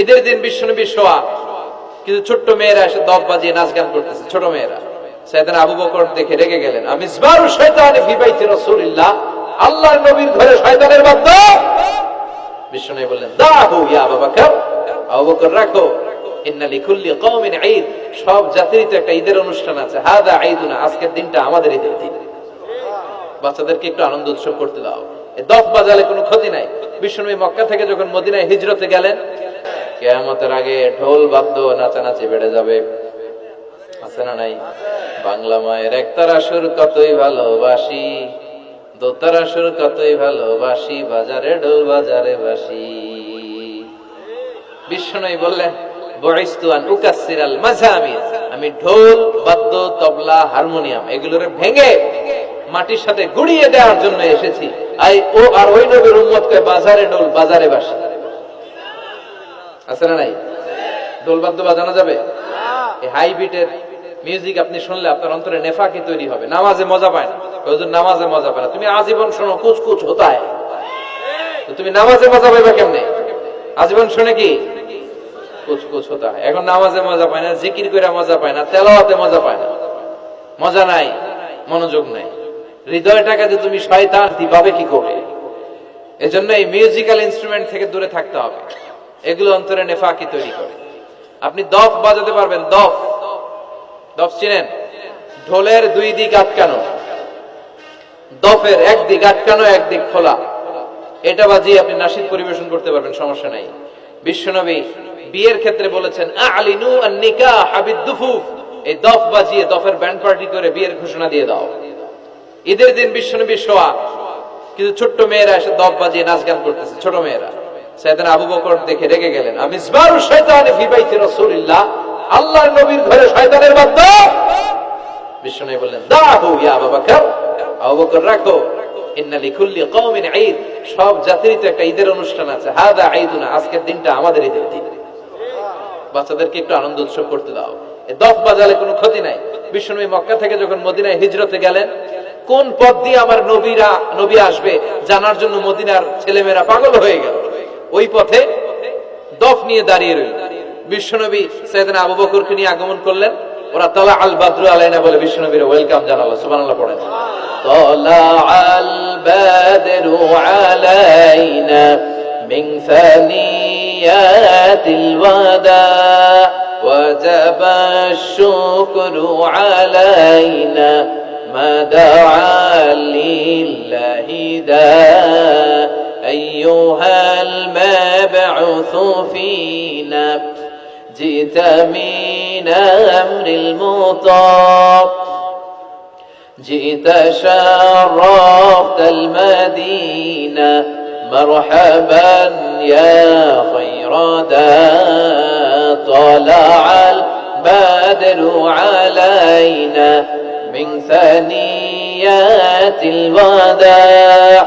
ঈদের দিন বিশ্বনবী শোয়া, কিন্তু ছোট্ট মেয়েরা এসে দপ বাজিয়ে নাচ গান করতেছে, ছোট মেয়েরা। সাইয়েদনা আবু বকর দেখে রেগে গেলেন, আমিসবারু শাইতানি ফি বাইতি রাসূলিল্লাহ, আল্লাহর নবীর ঘরে শয়তানের বাদ্য। বিশ্বনবী বললেন, দাহু ইয়া আবু বকর, আবু বকর রাখো, ইন্না লিকুল্লি কওমিন ঈদ, সব জাতিরই তো একটা ঈদের অনুষ্ঠান আছে, হাদা ঈদুনা, আজকের দিনটা আমাদের ঈদের দিন, বাচ্চাদেরকে একটু আনন্দ উৎসব করতে দাও। এই দফ বাজালে কোনো ক্ষতি নাই। বিশ্বনবী মক্কা থেকে যখন মদিনায় হিজরতে গেলেন, কিয়ামতের আগে ঢোল বাদ্য নাচানাচি বেড়ে যাবে, আছে না নাই? বাংলা মায়ের একতারা সুর কতই ভালোবাসি, দোতারা সুর কতই ভালোবাসি, বাজারে ঢোল বাজারে বাসি। বিশ্বনবী বললেন, বুইসতু আন উকাসসিরাল মাযামির, আমি ঢোল বাদ্য তবলা হারমোনিয়াম এগুলোর ভেঙে মাটির সাথে গুড়িয়ে দেওয়ার জন্য এসেছি। আর ওই নবীর উম্মতকে বাজারে ঢোল বাজারে বাসি। আছে না নাই? ঢোল বাদ্য বাজানো যাবে? এই হাই বিটের মিউজিক আপনি শুনলে আপনার অন্তরে নেফাকি তৈরি হবে, নামাজে মজা পায় না। হুজুর নামাজে মজা পায় না, তুমি আজীবন শোনো কুচ কুচ হোতা হয়, তো তুমি নামাজে মজা পাইবা কেমনে? আজীবন শুনে কি কুচ কুচ হোতা হয়। এখন নামাজে মজা পায় না, জিকির করে মজা পায় না, তেলাওয়াতে মজা পায় না, মজা নাই, মনোযোগ নাই। হৃদয়টাকে যে তুমি শয়তান দিবাবে কি করে? এজন্য এই মিউজিক্যাল ইনস্ট্রুমেন্ট থেকে দূরে থাকতে হবে, এগুলো অন্তরে নেফাকি তৈরি করে। আপনি দফ বাজাতে পারবেন, দফ, দফ চিনেন? ঢোলের দুই দিক আটকানো, দফের একদিক আটকানো একদিক খোলা, এটা বাজিয়ে আপনি নাশিদ পরিবেশন করতে পারবেন, সমস্যা নাই। বিশ্বনবী বিয়ের ক্ষেত্রে বলেছেন, আ'লিনু আন-নিকাহ বিদ-দুফুফ, এই দফ বাজিয়ে দফের ব্যান্ড পার্টি করে বিয়ের ঘোষণা দিয়ে দাও। ঈদের দিন বিশ্বনবী শোয়া, কিন্তু ছোট্ট মেয়েরা এসে দফ বাজিয়ে নাচ গান করতেছে, ছোট মেয়েরা। সাইয়েদনা আবু বকর দেখে রেগে গেলেন, আমিসবারু শাইতানি ফি বাইতি রাসূলিল্লাহ, আল্লাহর নবীর ঘরে শয়তানের বাদ্য। বিশ্বনবী বললেন, দাহু ইয়া আবু বকর, আবু বকর রাখো, ইন্না লিকুল্লি কওমিন ঈদ, সব জাতিরই তো একটা ঈদের অনুষ্ঠান আছে, হাদা ঈদুনা, আজকের দিনটা আমাদের ঈদের দিন, বাচ্চাদেরকে একটু আনন্দ উৎসব করতে দাও। এই দফ বাজালে কোনো ক্ষতি নাই। বিশ্বনবী মক্কা থেকে যখন মদিনায় হিজরতে গেলেন, কোন পথ দিয়ে আমার নবী আসবে জানার জন্য মদিনার ছেলেমেয়েরা পাগল হয়ে গেল। ওই পথে দফ নিয়ে দাঁড়িয়ে রইল। বিশ্বনবী সাইয়েদনা আবু বকরকে নিয়ে আগমন করলেন, ওরা তালা আল বাদরু আলাইনা বলে বিশ্বনবীর ওয়েলকাম জানালো। সুবহানাল্লাহ পড়েন, তালা আল বাদরু আলাইনা মিন সানিয়াতিল ওয়াদা ওয়াজাবা আশ-শুকরু আলাইনা মা দাআ লিল্লাহি দা আইয়ুহাল মাবউসু ফীনা جئت من أمر المطاع جئت شرفت المدينة مرحبا يا خير داء طلع البدر علينا من ثنيات الوداع